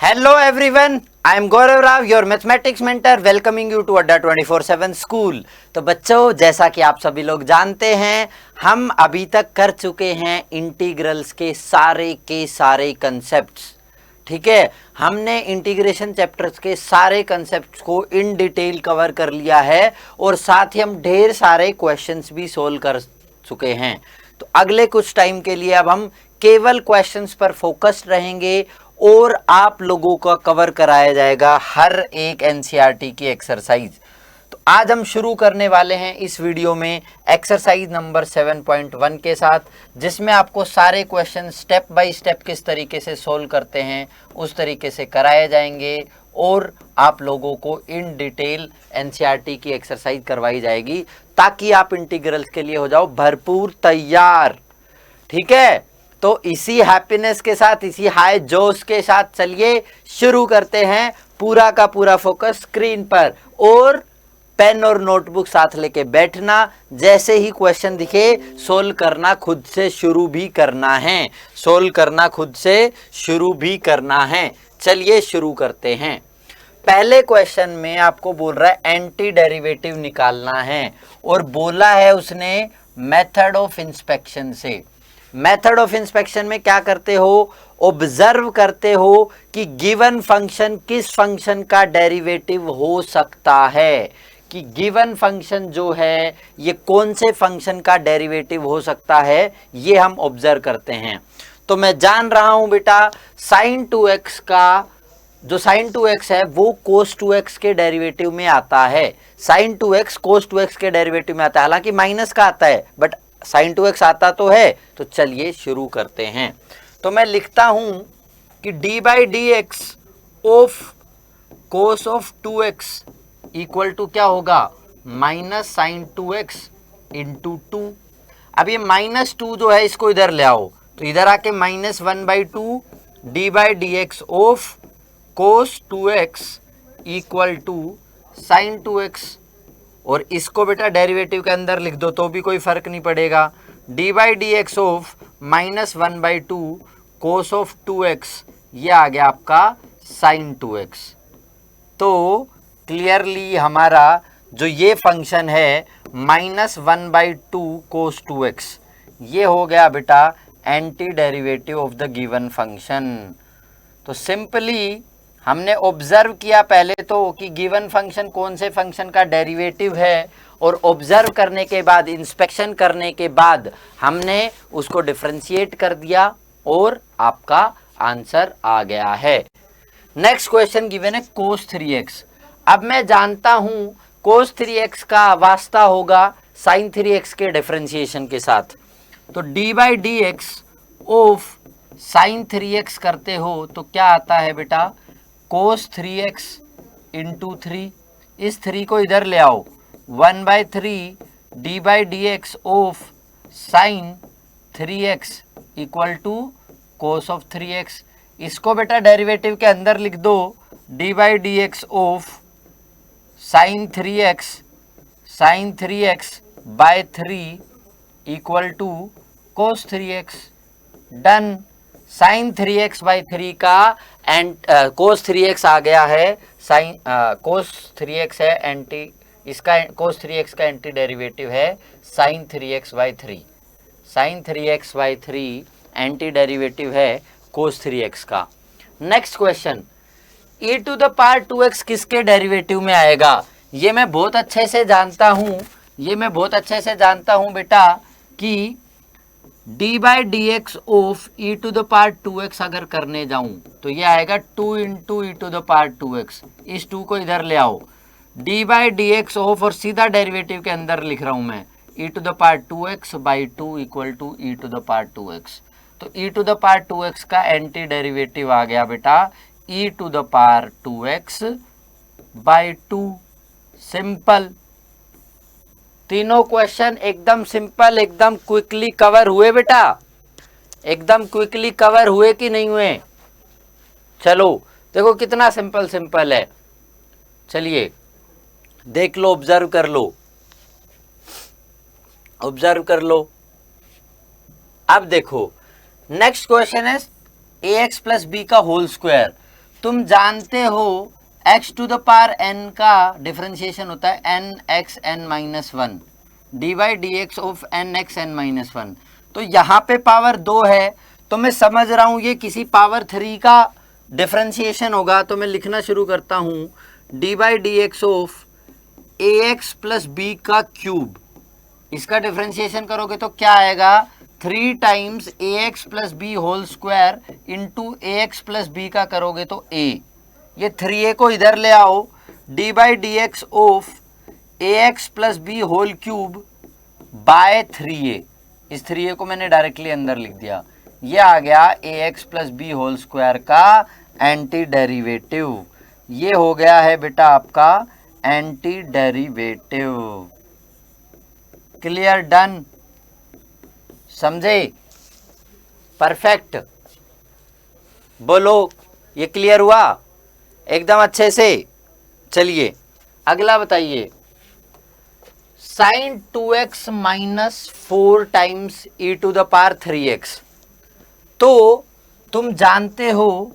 Hello everyone, I am Gaurav Rao, your mathematics mentor, welcoming you to Adda 24/7 School। तो बच्चों, जैसा कि आप सभी लोग जानते हैं, हम अभी तक कर चुके हैं इंटीग्रल्स के सारे कंसेप्ट्स। ठीक है, हमने इंटीग्रेशन चैप्टर्स के सारे कंसेप्ट्स को इन डिटेल कवर कर लिया है और साथ ही हम ढेर सारे क्वेश्चंस भी सोल्व कर चुके हैं। तो अगले कुछ टाइम के लिए अब हम केवल क्वेश्चंस पर फोकस्ड रहेंगे और आप लोगों का कवर कराया जाएगा हर एक एनसीईआरटी की एक्सरसाइज। तो आज हम शुरू करने वाले हैं इस वीडियो में एक्सरसाइज नंबर 7.1 के साथ, जिसमें आपको सारे क्वेश्चन स्टेप बाय स्टेप किस तरीके से सोल्व करते हैं उस तरीके से कराए जाएंगे और आप लोगों को इन डिटेल एनसीईआरटी की एक्सरसाइज करवाई जाएगी ताकि आप इंटीग्रल्स के लिए हो जाओ भरपूर तैयार। ठीक है, तो इसी हैप्पीनेस के साथ, इसी हाई जोश के साथ चलिए शुरू करते हैं। पूरा का पूरा फोकस स्क्रीन पर और पेन और नोटबुक साथ लेके बैठना। जैसे ही क्वेश्चन दिखे सोल्व करना खुद से शुरू भी करना है, चलिए शुरू करते हैं। पहले क्वेश्चन में आपको बोल रहा है एंटी डेरिवेटिव निकालना है और बोला है उसने मेथड ऑफ इंस्पेक्शन से। मेथड ऑफ इंस्पेक्शन में क्या करते हो, ऑब्जर्व करते हो कि गिवन फंक्शन किस फंक्शन का डेरिवेटिव हो सकता है, कि गिवन फंक्शन जो है ये कौन से फंक्शन का डेरिवेटिव हो सकता है, ये हम ऑब्जर्व करते हैं। तो मैं जान रहा हूं बेटा sin 2x का जो sin 2x है वो cos 2x के डेरिवेटिव में आता है। sin 2x cos 2x के डेरिवेटिव में आता है, हालांकि माइनस का आता है बट sin 2x आता तो है। तो चलिए शुरू करते हैं। तो मैं लिखता हूं कि D by D x of cos of 2x equal to क्या होगा, माइनस साइन 2x इंटू 2। अब ये -2 जो है इसको इधर ले आओ, तो इधर आके -1/2 d by D x of cos 2x equal to sine 2x, और इसको बेटा डेरिवेटिव के अंदर लिख दो तो भी कोई फर्क नहीं पड़ेगा। D by D x of -1/2 cos of 2x, ये आ गया आपका साइन 2x। तो क्लियरली हमारा जो ये फंक्शन है -1/2 कोस 2x, ये हो गया बेटा anti derivative of the given function. तो सिंपली हमने ऑब्जर्व किया पहले तो कि गिवन फंक्शन कौन से फंक्शन का डेरिवेटिव है, और ऑब्जर्व करने के बाद, इंस्पेक्शन करने के बाद हमने उसको डिफरेंशिएट कर दिया और आपका आंसर आ गया है। नेक्स्ट क्वेश्चन गिवन है cos 3x। अब मैं जानता हूं cos 3x का वास्ता होगा sin 3x के डिफरेंशिएशन के साथ। तो d by D x of sine 3x करते हो तो क्या आता है बेटा, cos 3x इंटू 3। इस 3 को इधर ले आओ, 1/3 d by D x of sine 3x equal to cos of 3x। इसको बेटा डेरिवेटिव के अंदर लिख दो, d by D x of sine 3x by 3 equal to cos 3x। Done. Sine 3x by 3 का एंड कोस 3x आ गया है, sine cos 3x है एंटी, इसका कोस 3x का एंटी डेरिवेटिव है sine 3x by 3। Sine 3x by 3 anti derivative है cos 3x का। Next question, e to the power 2x किसके डेरिवेटिव में आएगा, ये मैं बहुत अच्छे से जानता हूँ बेटा कि D by D x of E to the power 2x अगर करने जाऊं तो ये आएगा 2 into E to the power 2x। इस 2 को इधर ले आओ, D by D x of, और सीधा डेरिवेटिव के अंदर लिख रहा हूं मैं E to the power 2x by 2 equal to E to the power 2x। तो ई टू द पावर 2x का एंटी डेरिवेटिव आ गया बेटा E to the power 2x by 2। Simple. तीनों क्वेश्चन एकदम सिंपल, एकदम क्विकली कवर हुए बेटा, एकदम क्विकली कवर हुए कि नहीं हुए। चलो देखो कितना सिंपल है, चलिए देख लो, ऑब्जर्व कर लो। अब देखो नेक्स्ट क्वेश्चन है ax प्लस बी का होल स्क्वायर। तुम जानते हो x to the power n का डिफरेंशिएशन होता है n x n minus one, d by D x of n x n minus one. तो यहाँ पे पावर 2 है, तो मैं समझ रहा हूँ ये किसी पावर 3 का डिफरेंशिएशन होगा। तो मैं लिखना शुरू करता हूँ D by D x of A x plus B का क्यूब। इसका डिफरेंशिएशन करोगे तो क्या आएगा, 3 times A x plus B whole square into A x plus B का करोगे तो a, ये 3a को इधर ले आओ, D by D x of A x plus B whole cube by 3a। इस 3a को मैंने डायरेक्टली अंदर लिख दिया। ये आ गया a x plus B whole square का एंटी डेरिवेटिव। ये हो गया है बेटा आपका एंटी डेरिवेटिव। क्लियर, डन, समझे, परफेक्ट। बोलो ये क्लियर हुआ एकदम अच्छे से। चलिए अगला बताइए, sine 2x minus 4 times e to the power 3x। तो तुम जानते हो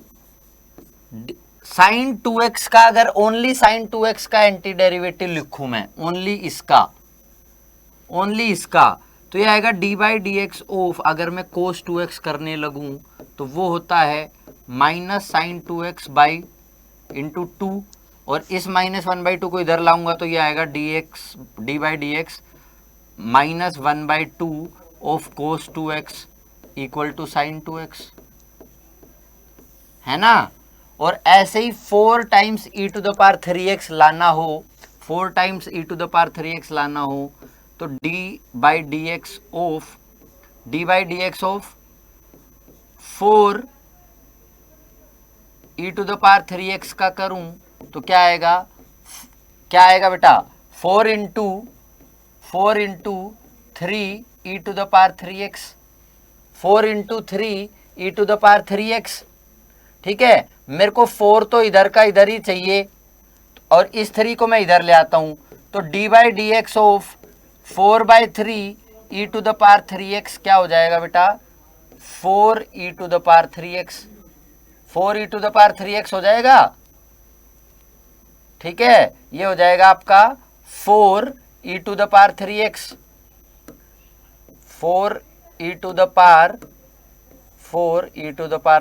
साइन 2x का, अगर ओनली साइन 2x का एंटी डेरिवेटिव लिखूं मैं, ओनली इसका, तो ये आएगा d by D x of, अगर मैं कोस 2x करने लगूं तो वो होता है minus sign 2x by into 2, और इस माइनस 1/2 को इधर लाऊंगा तो ये आएगा d by D x minus 1/2 of cos 2x equal to sine 2x, है ना। और ऐसे ही 4 times e to the power 3x लाना हो, 4 times e to the power 3x लाना हो तो d by D x of 4 e to the power 3x का करूं तो क्या आएगा बेटा, 4 into 3 e to the power 3x, 4 into 3 e to the power 3x। ठीक है, मेरे को 4 तो इधर का इधर ही चाहिए और इस 3 को मैं इधर ले आता हूं, तो d by D x of 4/3 e to the power 3x क्या हो जाएगा बेटा, 4 e to the power 3x, 4 e to the power 3x हो जाएगा। ठीक है, ये हो जाएगा आपका 4 e to the power 3x, 4 e to the power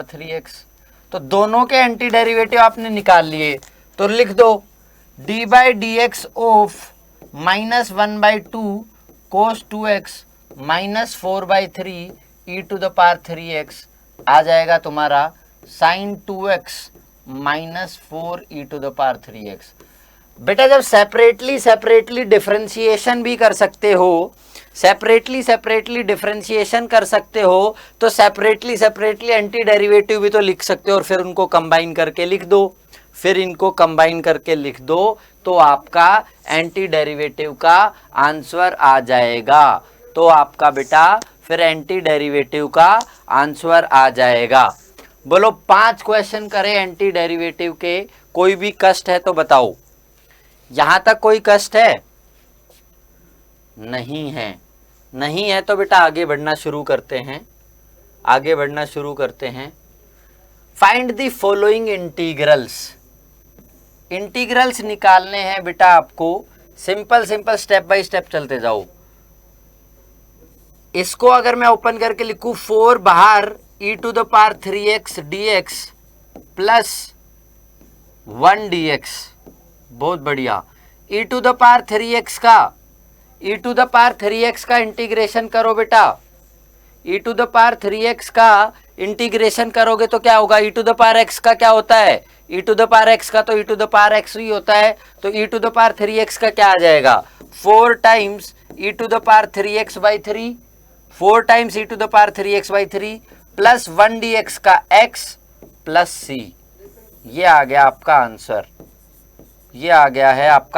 3x। तो दोनों के एंटी डेरिवेटिव आपने निकाल लिए, तो लिख दो d by D x of minus 1/2 cos 2x minus 4/3 e to the power 3x आ जाएगा तुम्हारा sine 2x minus 4 e to the power 3x। बेटा जब सेपरेटली डिफरेंशिएशन भी कर सकते हो, सेपरेटली डिफरेंशिएशन कर सकते हो, तो सेपरेटली एंटी डेरिवेटिव भी तो लिख सकते हो और फिर उनको कंबाइन करके लिख दो, तो आपका एंटी डेरिवेटिव का आंसर आ जाएगा। तो आपका बेटा फिर एंटी डेरिवेटिव का आंसर आ जाएगा। बोलो 5 क्वेश्चन करें एंटी डेरिवेटिव के, कोई भी कष्ट है तो बताओ। यहां तक कोई कष्ट है? नहीं है तो बेटा आगे बढ़ना शुरू करते हैं। फाइंड द फॉलोइंग इंटीग्रल्स निकालने हैं बेटा आपको। सिंपल स्टेप बाय स्टेप चलते जाओ। इसको अगर मैं ओपन करके लिखूं 4 बाहर e to the power 3x dx plus 1 dx, बहुत बढ़िया। ई टू द पावर 3x का इंटीग्रेशन करो बेटा। E to the power 3x का इंटीग्रेशन करोगे तो क्या होगा, ई टू द पावर x का क्या होता है, e to the power x का तो ई टू द पावर x ही होता है, तो ई टू द पावर 3x का क्या आ जाएगा 4 times e to the power 3x/3, 4 times e to the power 3x/3 plus 1 dx का x प्लस c। ये आ गया आपका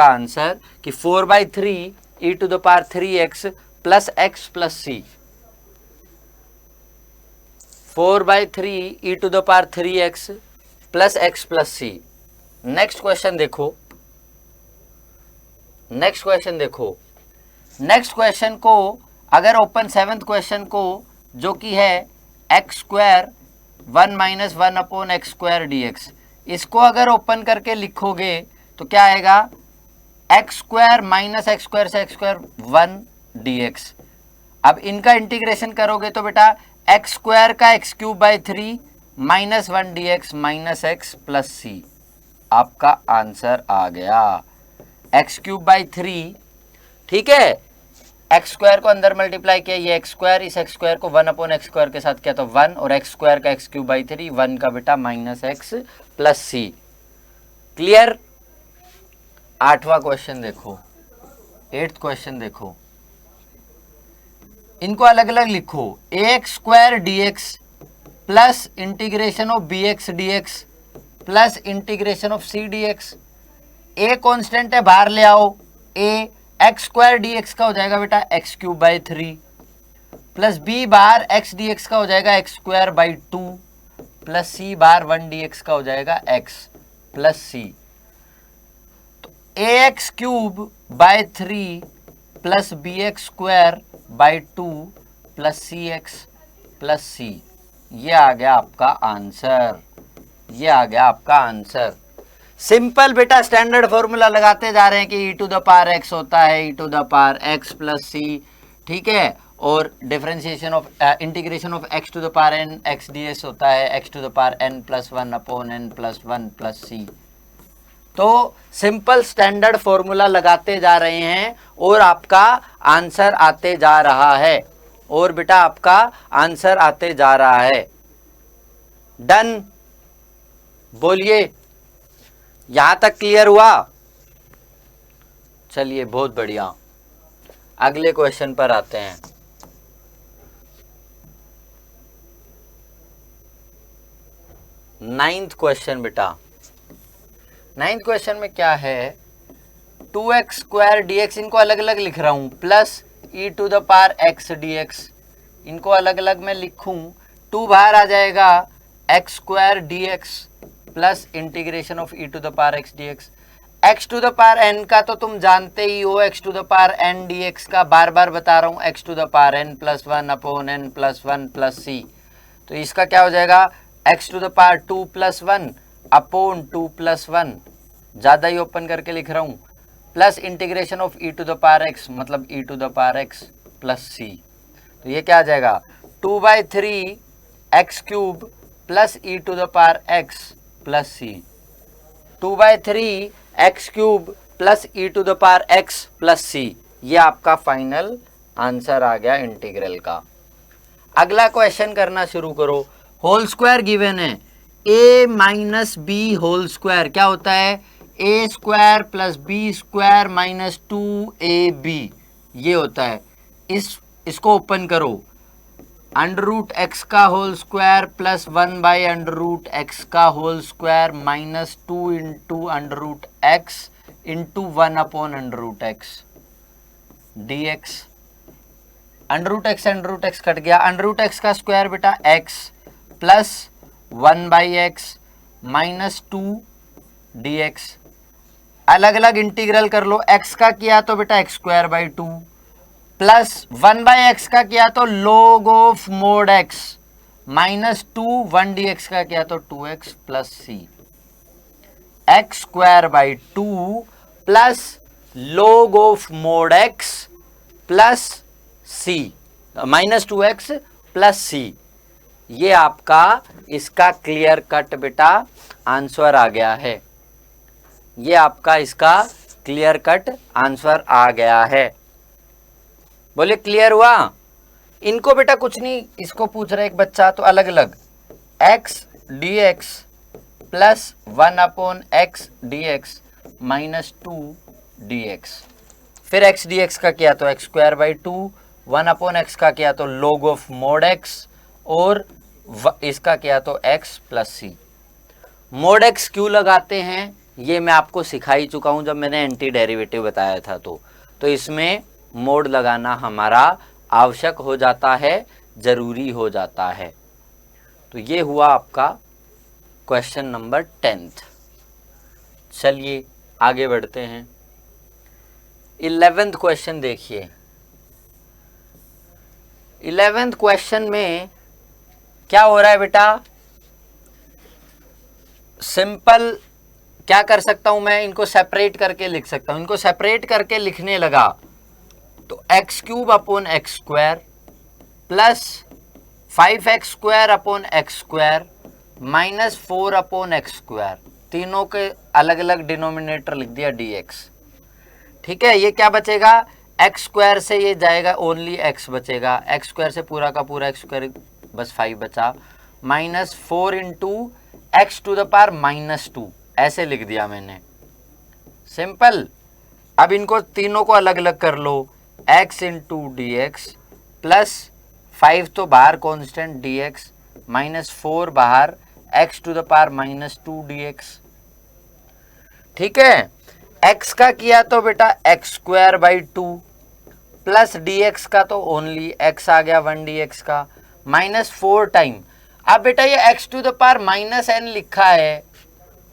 आंसर, कि 4/3 e to the power 3x plus x plus c, 4/3 e to the power 3x plus x plus c। Next question को अगर open 7th question को, जो कि है x² 1 - 1/x² dx, इसको अगर ओपन करके लिखोगे तो क्या आएगा, x square minus x square से एक्स स्क्वायर 1 dx। अब इनका इंटीग्रेशन करोगे तो बेटा एक्स स्क्वायर का x cube by 3 minus 1 dx minus x plus c, आपका आंसर आ गया एक्स क्यूब बाई 3। ठीक है, एक्स स्क्वायर को अंदर मल्टीप्लाई किया, ये एक्स स्क्वायर, इस एक्स स्क्वायर को 1 अपॉन एक्स स्क्वायर के साथ किया तो 1, और एक्स स्क्वायर का एक्स क्यूब बाई 3, 1 का बेटा minus x plus c. Clear. 8वां क्वेश्चन देखो, 8th क्वेश्चन देखो, इनको अलग अलग लिखो। A x square d x plus integration of b x d x plus integration of c d x. A constant है, बाहर ले आओ, a x square d x का हो जाएगा बेटा x cube by 3 plus b बार एक्स डी एक्स का हो जाएगा x square by 2 plus c बार 1 डी एक्स का हो जाएगा एक्स प्लस सी। तो a x cube by 3 plus b x square by 2 plus c x plus c, ये आ गया आपका आंसर, ये आ गया आपका आंसर। सिंपल बेटा स्टैंडर्ड फॉर्मूला लगाते जा रहे हैं कि e to the power x होता है e to the power x plus सी। ठीक है, और differentiation of integration of x to the power n x d s होता है x to the power n plus 1 upon n plus 1 plus c. तो simple standard formula लगाते जा रहे हैं और आपका आंसर आते जा रहा है, और बेटा आपका आंसर आते जा रहा है। डन, बोलिए, यहां तक क्लियर हुआ? चलिए बहुत बढ़िया, अगले क्वेश्चन पर आते हैं। नाइन्थ क्वेश्चन बेटा, नाइन्थ क्वेश्चन में क्या है, 2x स्क्वायर dx, इनको अलग अलग लिख रहा हूं, plus e to the power x d x, इनको अलग अलग मैं लिखूं, 2 बाहर आ जाएगा, x square d x plus integration of E to the power x d x. X to the power n का तो तुम जानते ही हो, x to the power n d x का बार बार बता रहा हूं, x to the power n plus 1 upon n plus 1 plus c. तो इसका क्या हो जाएगा, x to the power 2 plus 1 upon 2 plus 1, ज़्यादा ही ओपन करके लिख रहा हूं, plus integration of E to the power x मतलब e to the power x plus c. तो ये क्या आ जाएगा, 2/3 x cube plus e to the power x plus c, 2/3 x cube plus e to the power x plus c, ये आपका final answer आ गया इंटीग्रल का। अगला क्वेश्चन करना शुरू करो। होल स्क्वायर गिवन है, a minus b whole square क्या होता है, a square plus b square minus 2ab, ये होता है। इसको ओपन करो, अंडर रूट एक्स का whole square plus 1 by under root x का whole square minus 2 into under root x into 1 upon under root x d x. Under root x cut गया, under root x का square बेटा x plus 1 by x minus 2 D x. अलग अलग integral कर लो, x का किया तो बेटा x square by 2 plus 1 by x का किया तो log of mod x minus 2 1 d x का किया तो 2x plus c, x square by 2 plus log of mod x plus c minus 2x plus c. ये आपका इसका क्लियर कट बेटा आंसर आ गया है, ये आपका इसका क्लियर कट आंसर आ गया है। बोले क्लियर हुआ? इनको बेटा कुछ नहीं, इसको पूछ रहा है एक बच्चा तो अलग अलग, x d x plus 1 upon x d x minus 2 D x, फिर एक्स डी एक्स का किया तो x square by 2, 1 upon x का किया तो log ऑफ मोड एक्स, और इसका किया तो एक्स प्लस सी। मोड एक्स क्यों लगाते हैं ये मैं आपको सिखा ही चुका हूं जब मैंने एंटी डेरिवेटिव बताया था। तो इसमें मोड लगाना हमारा आवश्यक हो जाता है, जरूरी हो जाता है। तो ये हुआ आपका क्वेश्चन नंबर 10th। चलिए आगे बढ़ते हैं। 11th क्वेश्चन देखिए। 11th क्वेश्चन में क्या हो रहा है बेटा, सिंपल क्या कर सकता हूं मैं, इनको सेपरेट करके लिख सकता हूं। इनको सेपरेट करके लिखने लगा तो x cube upon x square plus 5x square upon x square minus 4 upon x square, तीनों के अलग अलग डिनोमिनेटर लिख दिया dx। ठीक है, ये क्या बचेगा, एक्स स्क्वायर से ये जाएगा, ओनली एक्स बचेगा, एक्स स्क्वायर से पूरा का पूरा एक्स स्क्वायर, बस 5 बचा, minus 4 into x to the power minus 2, ऐसे लिख दिया मैंने। सिंपल। अब इनको तीनों को अलग अलग कर लो, x into d x plus 5 तो बाहर कॉन्स्टेंट dx माइनस 4 बाहर x to the power minus 2 dx। ठीक है, x का किया तो बेटा x square by 2 plus dx का तो ओनली x आ गया 1 dx का, माइनस 4 टाइम। अब बेटा ये x to the power minus n लिखा है,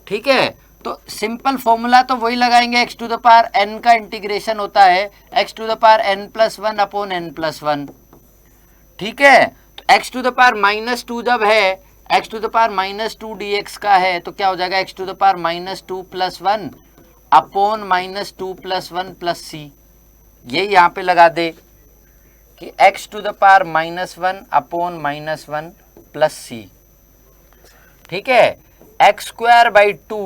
ठीक है, तो सिंपल फॉर्मूला तो वही लगाएंगे, x to the power n का इंटीग्रेशन होता है x to the power n plus 1 upon n plus 1। ठीक है, तो x to the power minus 2 जब है, x to the power minus 2 dx का है तो क्या हो जाएगा, x to the power minus 2 plus 1 upon minus 2 plus 1 plus c। ये यहाँ पे लगा दे कि x to the power minus 1 upon minus 1 plus c। ठीक है, x square by 2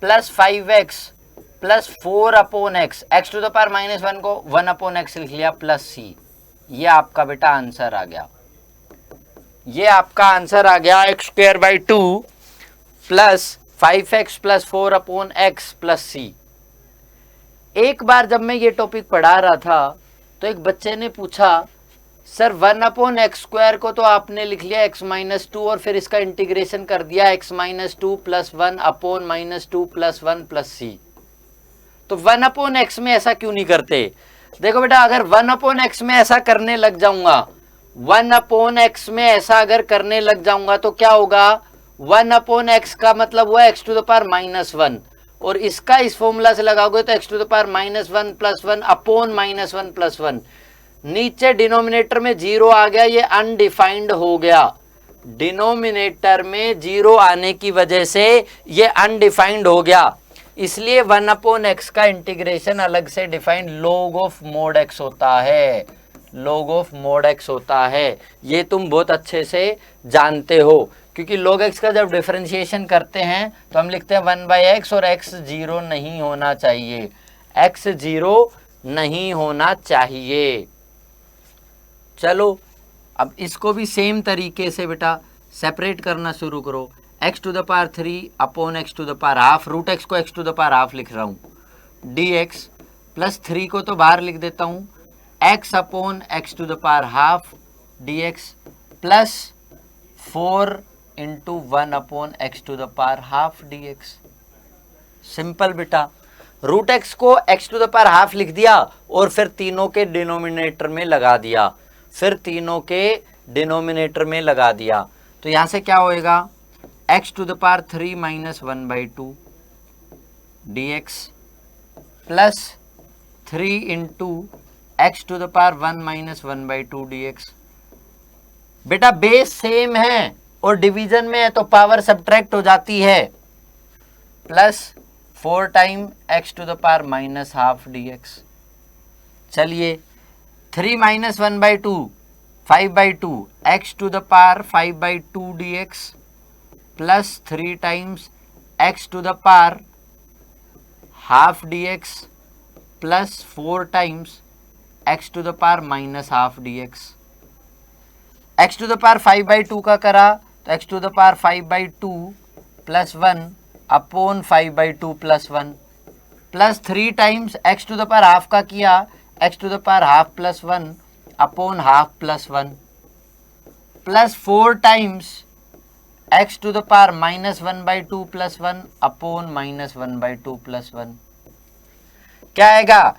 plus 5x plus 4 upon x, x to the power minus 1 को 1 upon x लिख लिया प्लस c। ये आपका बेटा आंसर आ गया, ये आपका आंसर आ गया, x square by 2 plus 5x plus 4 upon x plus c। एक बार जब मैं ये टॉपिक पढ़ा रहा था तो एक बच्चे ने पूछा, सर 1 अपॉन एक्स स्क्वायर को तो आपने लिख लिया x माइनस 2 और फिर इसका इंटीग्रेशन कर दिया x minus 2 plus 1 upon minus 2 plus 1 plus c, तो 1 अपॉन एक्स में ऐसा क्यों नहीं करते। देखो बेटा, अगर 1 अपॉन एक्स में ऐसा करने लग जाऊंगा, 1 अपॉन एक्स में ऐसा अगर करने लग जाऊंगा तो क्या होगा, 1 अपॉन एक्स का मतलब हुआ x to the power minus 1, और इसका इस फॉर्मूला से लगाओगे तो x to the power minus 1 plus 1 upon minus 1 plus 1। नीचे डिनोमिनेटर में जीरो आ गया, ये अनडिफाइंड हो गया, डिनोमिनेटर में जीरो आने की वजह से ये अनडिफाइंड हो गया, इसलिए 1 अपॉन एक्स का इंटीग्रेशन अलग से defined log of mod x होता है, log ऑफ मोड एक्स होता है। ये तुम बहुत अच्छे से जानते हो, क्योंकि log x का जब डिफरेंशिएशन करते हैं तो हम लिखते हैं 1/x और x 0 नहीं होना चाहिए, x 0 नहीं होना चाहिए। चलो अब इसको भी सेम तरीके से बेटा सेपरेट करना शुरू करो, x to the power 3 upon x to the power half, root x को x to the power half लिख रहा हूँ, dx प्लस 3 को तो बाहर लिख देता हूँ, x upon x to the power half dx plus 4 into 1 upon x to the power half dx। Simple बेटा, रूट x को x to the power half लिख दिया और फिर तीनों के डिनोमिनेटर में लगा दिया, फिर तीनों के डिनोमिनेटर में लगा दिया, तो यहां से क्या होएगा, x to the power 3 minus 1/2 dx plus 3 into x to the power 1 minus 1/2 dx। बेटा बेस सेम है और डिवीजन में है तो पावर सब्ट्रैक्ट हो जाती है, plus 4 time x to the power minus half dx। चलिए 3 minus 1/2 5/2 x to the power 5/2 dx plus 3 times x to the power half dx plus 4 times x to the power minus half dx। X to the power 5/2 का करा तो x to the power 5/2 plus 1 upon 5/2 plus 1 plus 3 times x to the power half का किया, x to the power half plus 1 upon half plus 1 plus 4 times x to the power minus 1/2 plus 1 upon minus 1/2 plus 1। क्या आएगा,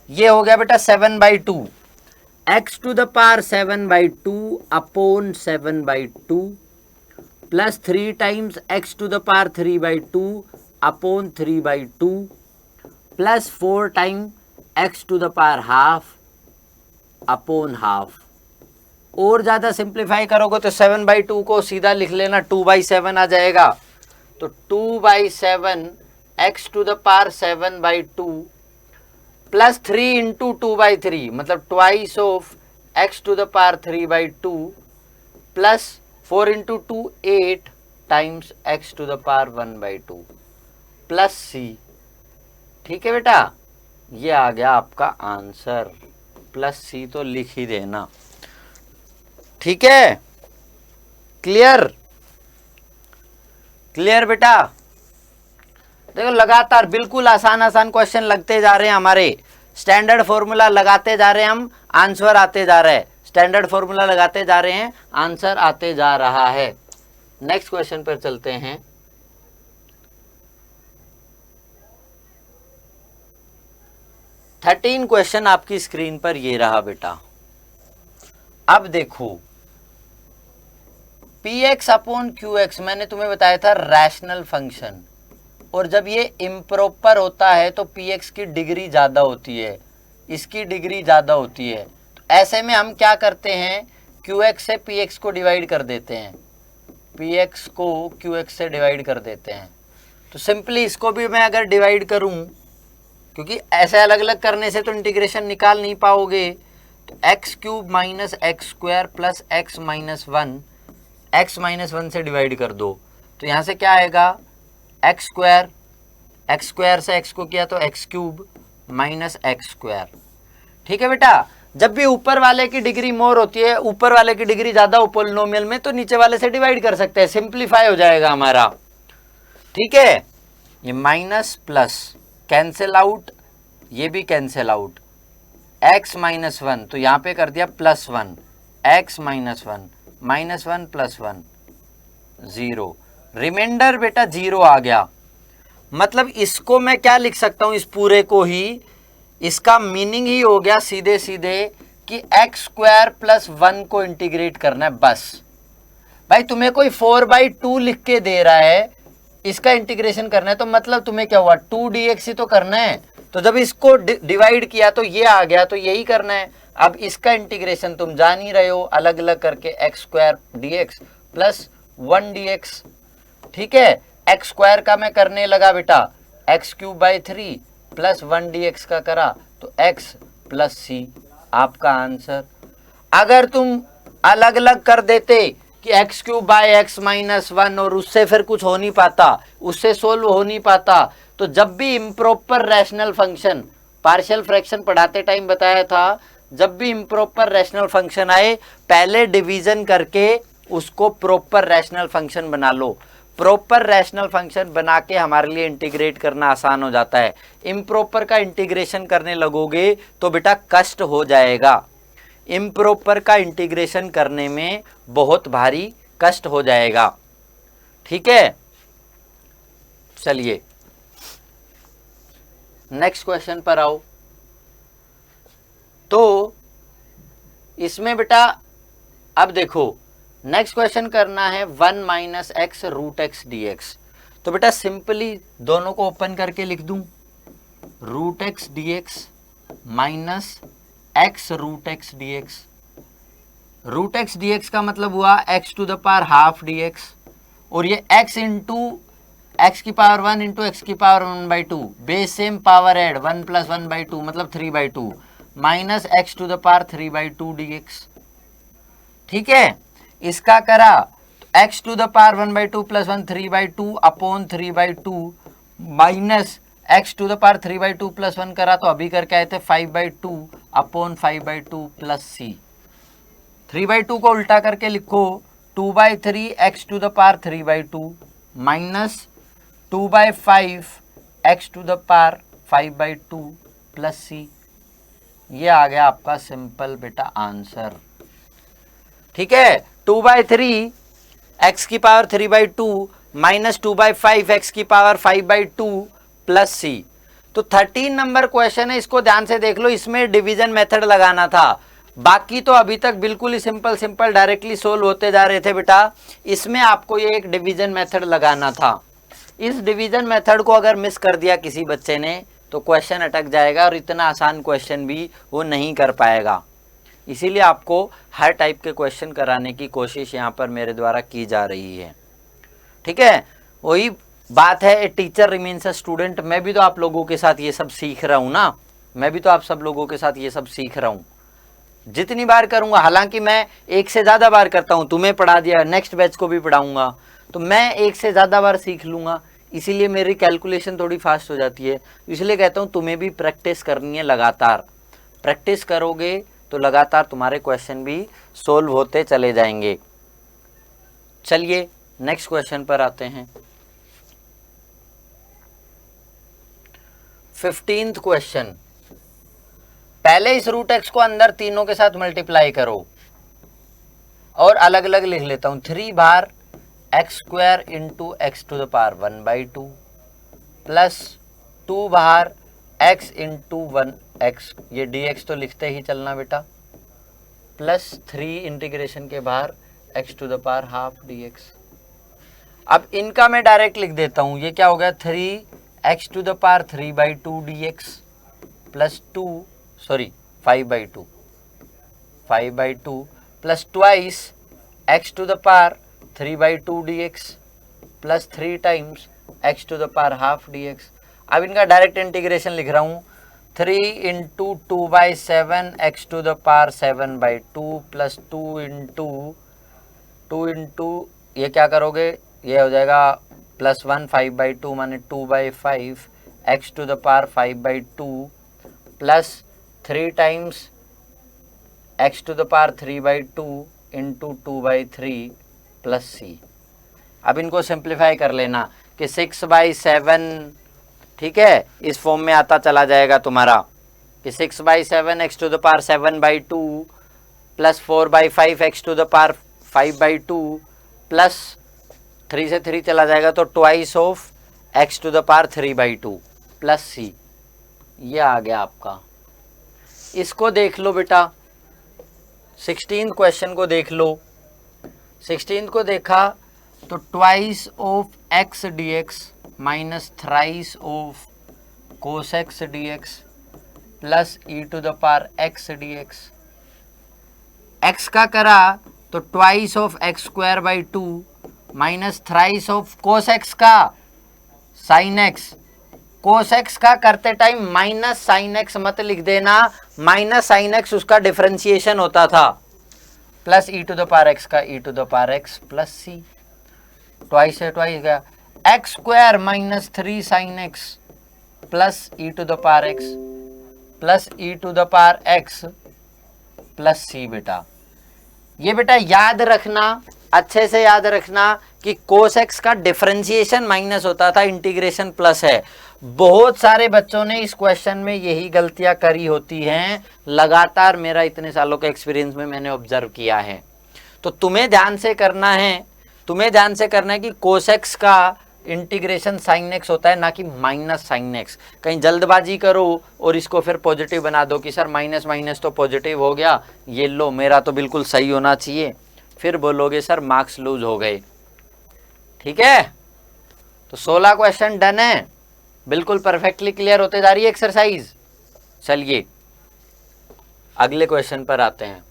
ये हो गया बेटा 7/2, x to the power 7/2 upon 7/2 plus 3 times x to the power 3/2 upon 3/2 plus 4 time x to the power half upon half. और ज़्यादा simplify करोगे तो 7/2 को सीधा लिख लेना 2/7 आ जाएगा, तो 2/7 x to the power 7/2 plus 3 into 2/3 मतलब twice of x to the power 3/2 plus 4 into 2 8 times x to the power 1/2 plus c। ठीक है बेटा, ये आ गया आपका आंसर। प्लस सी तो लिख ही देना। ठीक है, क्लियर? क्लियर बेटा? देखो लगातार बिल्कुल आसान आसान क्वेश्चन लगते जा रहे हैं हमारे। स्टैंडर्ड फॉर्मूला लगाते जा रहे हैं हम, आंसर आते जा रहा है। स्टैंडर्ड फॉर्मूला लगाते जा रहे हैं, आंसर आते जा रहा है। नेक्स्ट क्वेश्चन पर चलते हैं। थर्टीन क्वेश्चन आपकी स्क्रीन पर ये रहा बेटा। अब देखो px अपॉन qx मैंने तुम्हें बताया था रैशनल फंक्शन, और जब ये इम्प्रॉपर होता है तो px की डिग्री ज्यादा होती है, इसकी डिग्री ज्यादा होती है। तो ऐसे में हम क्या करते हैं, qx से px को डिवाइड कर देते हैं, px को qx से डिवाइड कर देते हैं। तो सिंपली इसको भी मैं अगर डिवाइड करूं, क्योंकि ऐसे अलग अलग करने से तो इंटीग्रेशन निकाल नहीं पाओगे, तो x cube minus x square plus x minus one से डिवाइड कर दो। तो यहाँ से क्या आएगा, एक्स स्क्वायर से एक्स को किया तो x cube minus x square. ठीक है बेटा, जब भी ऊपर वाले की डिग्री मोर होती है, ऊपर वाले की डिग्री ज्यादा हो पोलिनोमियल में, तो नीचे वाले से डिवाइड कर सकते हैं, सिंप्लीफाई हो जाएगा हमारा। ठीक है, ये माइनस प्लस कैंसिल आउट, ये भी cancel out, x minus one तो यहाँ पे कर दिया plus one, x minus one plus one, zero, remainder बेटा जीरो आ गया। मतलब इसको मैं क्या लिख सकता हूं, इस पूरे को ही, इसका मीनिंग ही हो गया सीधे सीधे कि एक्स स्क्वायर प्लस वन को इंटीग्रेट करना है बस। भाई तुम्हें कोई 4/2 लिख के दे रहा है, इसका इंटीग्रेशन करना है, तो मतलब तुम्हें क्या हुआ, 2dx ही तो करना है। तो जब इसको डिवाइड किया तो ये आ गया, तो यही करना है। अब इसका इंटीग्रेशन तुम जान ही रहे हो, अलग अलग करके x square dx plus 1dx। ठीक है, एक्स स्क्वायर का मैं करने लगा बेटा, x cube by 3 plus 1dx का करा तो x प्लस सी, आपका आंसर। अगर तुम अलग अलग कर देते कि x cube by x minus one, और उससे फिर कुछ हो नहीं पाता, उससे सोल्व हो नहीं पाता, तो जब भी improper rational function, partial fraction पढ़ाते टाइम बताया था, जब भी इम्प्रॉपर रैशनल फंक्शन आए पहले डिवीजन करके उसको प्रॉपर रैशनल फंक्शन बना लो। प्रॉपर रैशनल फंक्शन बना के हमारे लिए इंटीग्रेट करना आसान हो जाता है। इम्प्रॉपर का इंटीग्रेशन करने लगोगे तो बेटा कष्ट हो जाएगा, इम्प्रॉपर का इंटीग्रेशन करने में बहुत भारी कष्ट हो जाएगा। ठीक है, चलिए नेक्स्ट क्वेश्चन पर आओ। तो इसमें बेटा अब देखो नेक्स्ट क्वेश्चन करना है 1 minus x root x d x. तो बेटा सिंपली दोनों को ओपन करके लिख दूं, root x d x minus x root x d x. Root x d x का मतलब हुआ x to the power half d x, और ये एक्स इंटू एक्स की पावर 1 इंटू एक्स की power 1/2, base same power add 1 plus 1/2 मतलब 3/2 minus x to the power 3/2 dx। ठीक है, इसका करा तो x to the power 1/2 plus 1 3/2 upon 3/2 minus x to the power 3/2 plus 1 करा तो अभी करके आए थे 5/2 अपॉन 5/2 प्लस सी। 3/2 को उल्टा करके लिखो 2/3 x to the power 3/2 minus 2/5 x to the power 5/2 plus c. ये आ गया आपका सिंपल बेटा आंसर। ठीक है, 2/3 एक्स की पावर 3/2 माइनस 2/5 एक्स की पावर 5/2 प्लस सी। तो 13 नंबर क्वेश्चन है, इसको ध्यान से देख लो, इसमें डिवीजन मेथड लगाना था। बाकी तो अभी तक बिल्कुल ही सिंपल डायरेक्टली सोल्व होते जा रहे थे बेटा, इसमें आपको ये एक डिवीजन मेथड लगाना था। इस डिवीजन मेथड को अगर मिस कर दिया किसी बच्चे ने तो क्वेश्चन अटक जाएगा और इतना आसान क्वेश्चन भी वो नहीं कर पाएगा। इसीलिए आपको हर टाइप के क्वेश्चन कराने की कोशिश यहाँ पर मेरे द्वारा की जा रही है। ठीक है, वही बात है, a teacher remains a student. मैं भी तो आप लोगों के साथ ये सब सीख रहा हूँ ना, मैं भी तो आप सब लोगों के साथ ये सब सीख रहा हूँ। जितनी बार करूंगा, हालांकि मैं एक से ज्यादा बार करता हूं, तुम्हें पढ़ा दिया, नेक्स्ट बैच को भी पढ़ाऊंगा, तो मैं एक से ज्यादा बार सीख लूंगा, इसीलिए मेरी कैलकुलेशन थोड़ी फास्ट हो जाती है। इसलिए कहता हूं तुम्हें भी प्रैक्टिस करनी है, लगातार प्रैक्टिस करोगे तो लगातार तुम्हारे क्वेश्चन भी सोल्व होते चले जाएंगे। चलिए नेक्स्ट क्वेश्चन पर आते हैं। 15th question. पहले इस रूट एक्स को अंदर तीनों के साथ मल्टीप्लाई करो और अलग अलग लिख लेता हूं। 3 बार x square into x to the power 1/2 plus 2 बार एक्स इंटू 1x, ये dx तो लिखते ही चलना बेटा, प्लस 3 इंटीग्रेशन के बाहर x to the power half dx। अब इनका मैं डायरेक्ट लिख देता हूं, ये क्या हो गया 3x to the power 3/2 dx plus 5/2 plus twice x to the power 3/2 dx plus 3 times x to the power half dx। अब इनका डायरेक्ट इंटीग्रेशन लिख रहा हूँ, 3 into 2/7 x to the power 7/2 plus 2 into ये क्या करोगे, ये हो जाएगा प्लस 1 5/2 माने 2/5 x to the power 5/2 plus 3 times x to the power 3/2 into 2/3 plus c। अब इनको सिंप्लीफाई कर लेना कि 6/7, ठीक है, इस फॉर्म में आता चला जाएगा तुम्हारा कि 6/7 x to the power 7/2 plus 4/5 x to the power 5/2 plus 3 से 3 चला जाएगा तो twice of x to the power 3/2 plus c। ये आ गया आपका। इसको देख लो बेटा, 16th क्वेश्चन को देख लो। 16th को देखा तो twice of x dx minus thrice of cos x dx plus e to the power x dx। x का करा तो twice of x square by 2 minus thrice of cos x का sine x। Cos x का करते time minus sine x मत लिख देना, minus sine x उसका डिफरेंशिएशन होता था, plus e to the power x का e to the power x plus c। Twice से ट्वाइस गया, x square minus 3 sine x plus e to the power x plus e to the power x plus c। बेटा ये बेटा याद रखना, अच्छे से याद रखना कि कोस x का डिफरेंशिएशन माइनस होता था, इंटीग्रेशन प्लस है। बहुत सारे बच्चों ने इस क्वेश्चन में यही गलतियां करी होती हैं, लगातार मेरा इतने सालों का एक्सपीरियंस में मैंने ऑब्जर्व किया है। तो तुम्हें ध्यान से करना है, कि कोस x का इंटीग्रेशन साइन x होता है, ना कि माइनस साइन x। कहीं जल्दबाजी करो और इसको फिर पॉजिटिव बना दो कि सर माइनस माइनस तो पॉजिटिव हो गया, ये लो मेरा तो बिल्कुल सही होना चाहिए, फिर बोलोगे सर मार्क्स लूज हो गए। ठीक है, तो 16 क्वेश्चन डन है, बिल्कुल परफेक्टली क्लियर होते जा रही है एक्सरसाइज। चलिए अगले क्वेश्चन पर आते हैं।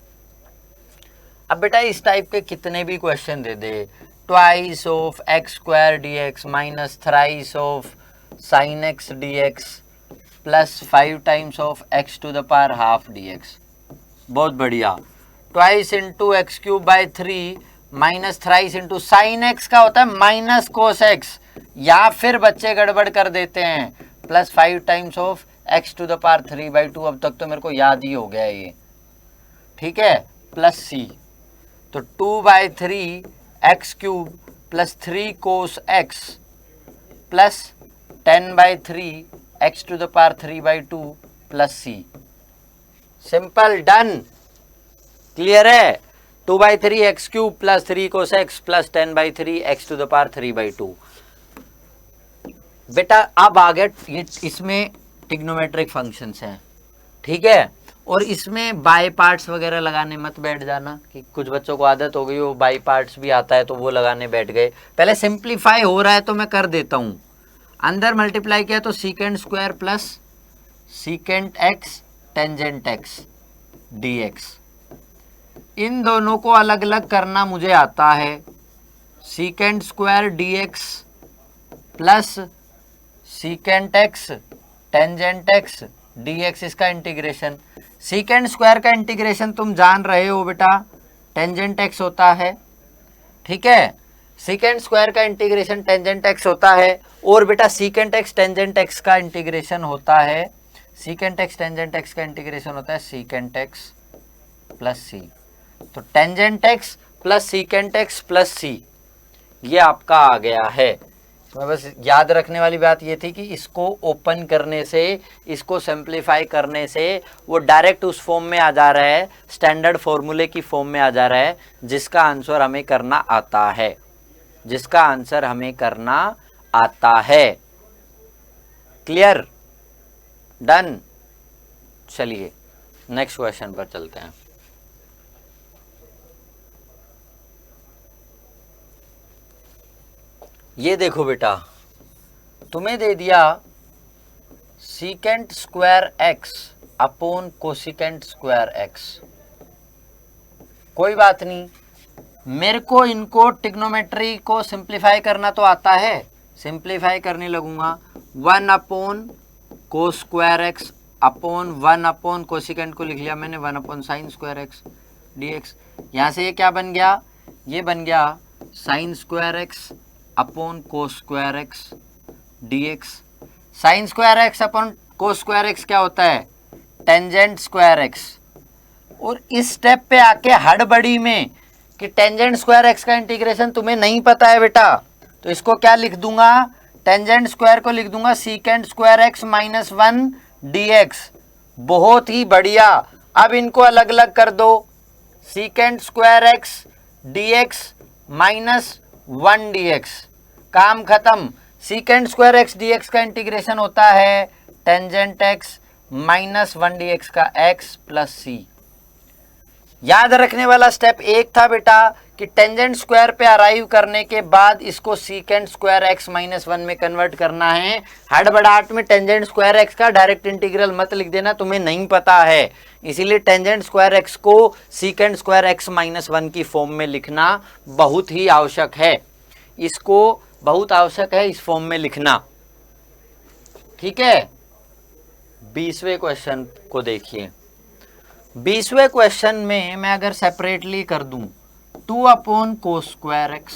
अब बेटा इस टाइप के कितने भी क्वेश्चन दे दे, twice of x square dx minus thrice of sine x dx plus 5 times of x to the power half dx, बहुत बढ़िया। Twice into x cube by 3 minus thrice into sine x का होता है minus cos x, या फिर बच्चे गड़बड़ कर देते हैं plus 5 times of x to the power 3/2। अब तक तो मेरे को याद ही हो गया ये, ठीक है, प्लस c। तो 2/3 x cube plus 3 cos x plus 10/3 x to the power 3/2 plus c। Simple, done, clear है। 2/3 x cube plus 3 cos x plus 10/3 x to the power 3/2। बेटा अब आ गया ये, इसमें ट्रिग्नोमेट्रिक फंक्शंस हैं, ठीक है, और इसमें बाय पार्ट्स वगैरह लगाने मत बैठ जाना, कि कुछ बच्चों को आदत हो गई वो बाय पार्ट्स भी आता है तो वो लगाने बैठ गए। पहले सिंप्लीफाई हो रहा है तो मैं कर देता हूं, अंदर मल्टीप्लाई किया तो secant square plus secant x tangent x dx। इन दोनों को अलग अलग करना मुझे आता है। Secant square dx plus secant x tangent x d x, इसका इंटीग्रेशन। सीकेंट स्क्वायर का इंटीग्रेशन तुम जान रहे हो बेटा, टेंजेंट एक्स होता है, ठीक है। सीकेंट स्क्वायर का इंटीग्रेशन टेंजेंट एक्स होता है, और बेटा सीकेंट एक्स टेंजेंट एक्स का इंटीग्रेशन होता है, सीकेंट एक्स टेंजेंट एक्स का इंटीग्रेशन होता है सीकेंट एक्स प्लस सी। तो tangent x plus secant x plus c, ये आपका आ गया है। तो बस याद रखने वाली बात ये थी कि इसको ओपन करने से, इसको सिंप्लीफाई करने से वो डायरेक्ट उस फॉर्म में आ जा रहा है, स्टैंडर्ड फॉर्मूले की फॉर्म में आ जा रहा है, जिसका आंसर हमें करना आता है, जिसका आंसर हमें करना आता है। Clear, done. चलिए नेक्स्ट क्वेश्चन पर चलते हैं। ये देखो बेटा, तुम्हें दे दिया secant square x upon cosecant square x. कोई बात नहीं, मेरे को इनको ट्रिग्नोमेट्री को सिंप्लीफाई करना तो आता है, सिंप्लीफाई करने लगूंगा। 1 upon cos square x upon 1 upon cosecant को लिख लिया मैंने 1 upon sine square x d x. यहाँ से ये क्या बन गया, ये बन गया sine square x upon cos square x d x. Sine square x upon cos square x क्या होता है, टेंजेंट स्क्वायर एक्स। और इस स्टेप पे आके हड़बड़ी में कि टेंजेंट स्क्वायर एक्स का इंटीग्रेशन तुम्हें नहीं पता है बेटा, तो इसको क्या लिख दूंगा, टेंजेंट स्क्वायर को लिख दूंगा secant square x minus 1 d x. बहुत ही बढ़िया। अब इनको अलग अलग कर दो, secant square x d x minus 1 d x, काम खत्म। Secant square x d x का इंटीग्रेशन होता है tangent x minus 1 d x का एक्स प्लस सी। याद रखने वाला स्टेप एक था बेटा कि टेंजेंट स्क्वायर पे अराइव करने के बाद इसको सीकेंट स्क्वायर एक्स माइनस 1 में कन्वर्ट करना है। हड़बड़ाहट में टेंजेंट स्क्वायर एक्स का डायरेक्ट इंटीग्रल मत लिख देना, तुम्हें नहीं पता है। इसीलिए टेंजेंट स्क्वायर एक्स को सीकेंट स्क्वायर एक्स माइनस 1 की फॉर्म में लिखना बहुत ही आवश्यक है, इसको बहुत आवश्यक है इस फॉर्म में लिखना, ठीक है। 20वें क्वेश्चन को देखिए। 20वें क्वेश्चन में मैं अगर सेपरेटली कर दूं 2 upon cos square x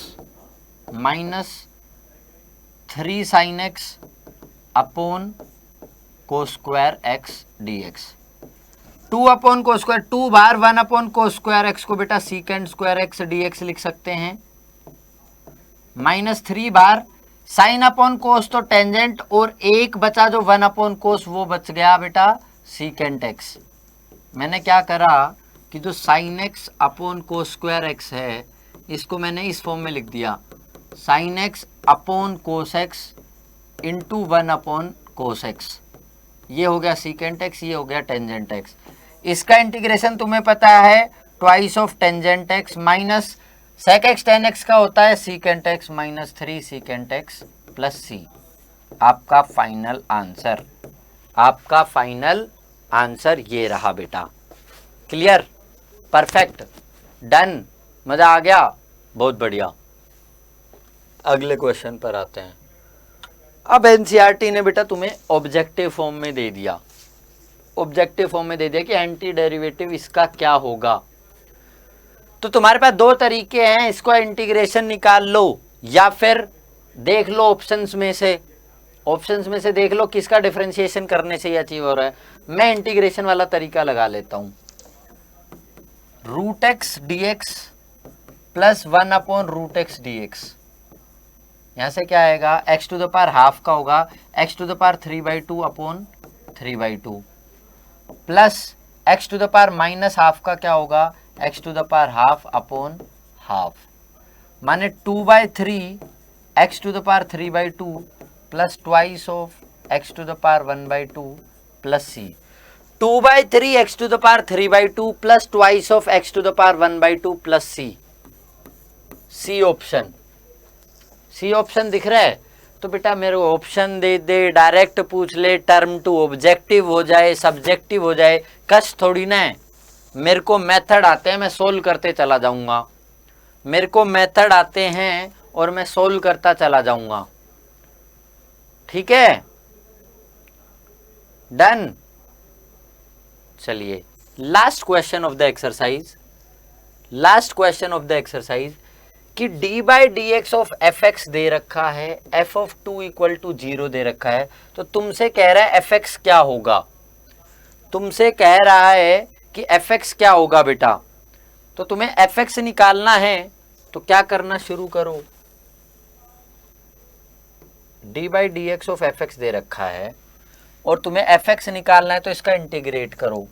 minus 3 sine x upon cos square x d x. 2 upon cos square, 2 बार 1 अपॉन को स्क्वायर एक्स को बेटा secant square x d x लिख सकते हैं, माइनस 3 बार साइन अपॉन कोस तो टेंजेंट, और एक बचा जो 1 अपॉन कोस वो बच गया बेटा सीकेंट एक्स। मैंने क्या करा कि जो sign x upon cos square x है इसको मैंने इस फॉर्म में लिख दिया, sign x upon cos x into 1 upon cos x. ये हो गया सीकेंट एक्स, ये हो गया टेंजेंट एक्स। इसका इंटीग्रेशन तुम्हें पता है twice of tangent x minus sec x tan x का होता है secant x minus 3 secant x plus c. आपका फाइनल आंसर, आपका फाइनल आंसर ये रहा बेटा। क्लियर, परफेक्ट, डन, मजा आ गया, बहुत बढ़िया। अगले क्वेश्चन पर आते हैं। अब एनसीईआरटी ने बेटा तुम्हें ऑब्जेक्टिव फॉर्म में दे दिया, ऑब्जेक्टिव फॉर्म में दे दिया कि एंटी डेरिवेटिव इसका क्या होगा। तो तुम्हारे पास दो तरीके हैं, इसको इंटीग्रेशन निकाल लो या फिर देख लो ऑप्शंस में से, ऑप्शंस में से देख लो किसका डिफरेंशिएशन करने से ये अचीव हो रहा है। मैं इंटीग्रेशन वाला तरीका लगा लेता हूं, root x d x plus 1 upon root x d x. यहां से क्या आएगा, x to the power half का होगा x to the power 3/2 upon 3/2 plus x to the power minus half का क्या होगा, x to the power half upon half, माने 2/3 x to the power 3/2 plus twice of x to the power 1/2 plus c. 2/3 x to the power 3/2 plus twice of x to the power 1/2 plus c. C option, c option दिख रहा है तो बेटा मेरे को option दे दे, direct पूछ ले, term to objective हो जाए, सब्जेक्टिव हो जाए, कष्ट थोड़ी ना है। मेरे को मेथड आते हैं, मैं सोल्व करते चला जाऊंगा, मेरे को मेथड आते हैं और मैं सोल्व करता चला जाऊंगा। ठीक है, डन। चलिए last question of the exercise, last question of the exercise कि D by D x of f x दे रखा है, एफ ऑफ 2 इक्वल टू 0 दे रखा है, तो तुमसे कह रहा है एफ एक्स क्या होगा, तुमसे कह रहा है कि एफ एक्स क्या होगा बेटा। तो तुम्हें एफ एक्स निकालना है तो क्या करना शुरू करो, d by D x of f x दे रखा है और तुम्हें एफ एक्स निकालना है तो इसका इंटीग्रेट करो,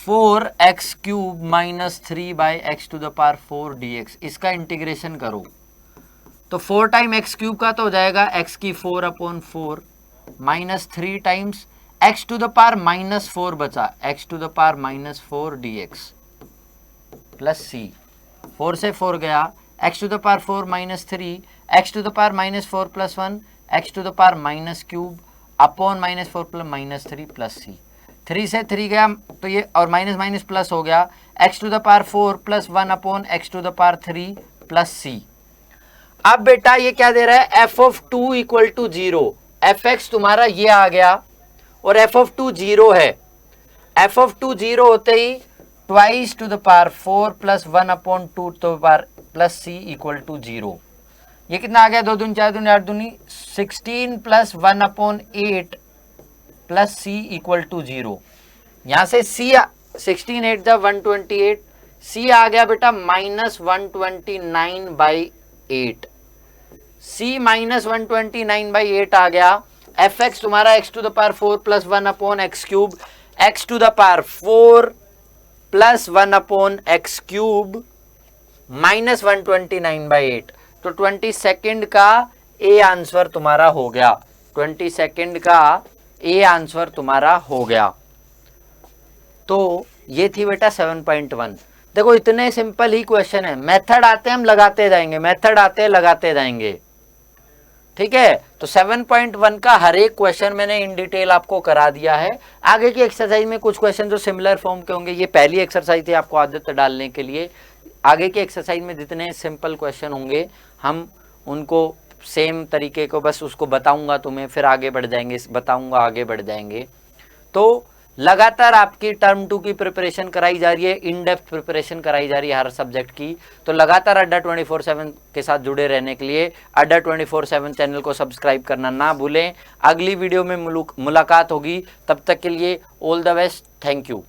4x cube minus 3 by x to the power 4 dx, इसका इंटीग्रेशन करो। तो 4 टाइम एक्स क्यूब का तो हो जाएगा x की 4 upon 4 minus 3 times x to the power minus 4 बचा, x to the power minus 4 dx plus c, 4 से 4 गया, x to the power 4 minus 3, x to the power minus 4 plus 1, x to the power minus cube upon minus 4 plus minus 3 plus c, 3 से 3 गया तो ये और minus minus plus हो गया, x to the power 4 plus 1 upon x to the power 3 plus c। अब बेटा ये क्या दे रहा है, f of 2 equal to 0, f x तुम्हारा ये आ गया और f ऑफ 2 0 है, f ऑफ 2 0 होते ही twice to the power 4 plus 1 upon 2 to the power plus c equal to 0। ये कितना आ गया, 2 दूनी 4 दूनी 8 दूनी 16 plus 1 upon 8 plus c equal to 0। यहां से c 16 8 जा 128, c आ गया बेटा minus 129 by 8, c minus 129 by 8 आ गया। एफ एक्स तुम्हारा x to the power 4 plus 1 upon x cube, x to the power 4 plus 1 upon x cube minus 129 by 8, तो 22 का ए आंसर तुम्हारा हो गया, 22 का ए आंसर तुम्हारा हो गया। तो ये थी बेटा 7.1। देखो इतने सिंपल ही क्वेश्चन है, मेथड आते हम लगाते जाएंगे, मेथड आते लगाते जाएंगे, ठीक है। तो 7.1 का हर एक क्वेश्चन मैंने इन डिटेल आपको करा दिया है। आगे की एक्सरसाइज में कुछ क्वेश्चन जो सिमिलर फॉर्म के होंगे, ये पहली एक्सरसाइज थी आपको आदत डालने के लिए। आगे की एक्सरसाइज में जितने सिंपल क्वेश्चन होंगे हम उनको सेम तरीके को बस उसको बताऊंगा तुम्हें, फिर आगे बढ़ जाएंगे, बताऊंगा आगे बढ़ जाएंगे। तो लगातार आपकी टर्म 2 की प्रिपरेशन कराई जा रही है, इन डेप्थ प्रिपरेशन कराई जा रही है हर सब्जेक्ट की। तो लगातार अड्डा 24/7 के साथ जुड़े रहने के लिए अड्डा 24/7 चैनल को सब्सक्राइब करना ना भूलें। अगली वीडियो में मुलाकात होगी, तब तक के लिए all the best, thank you.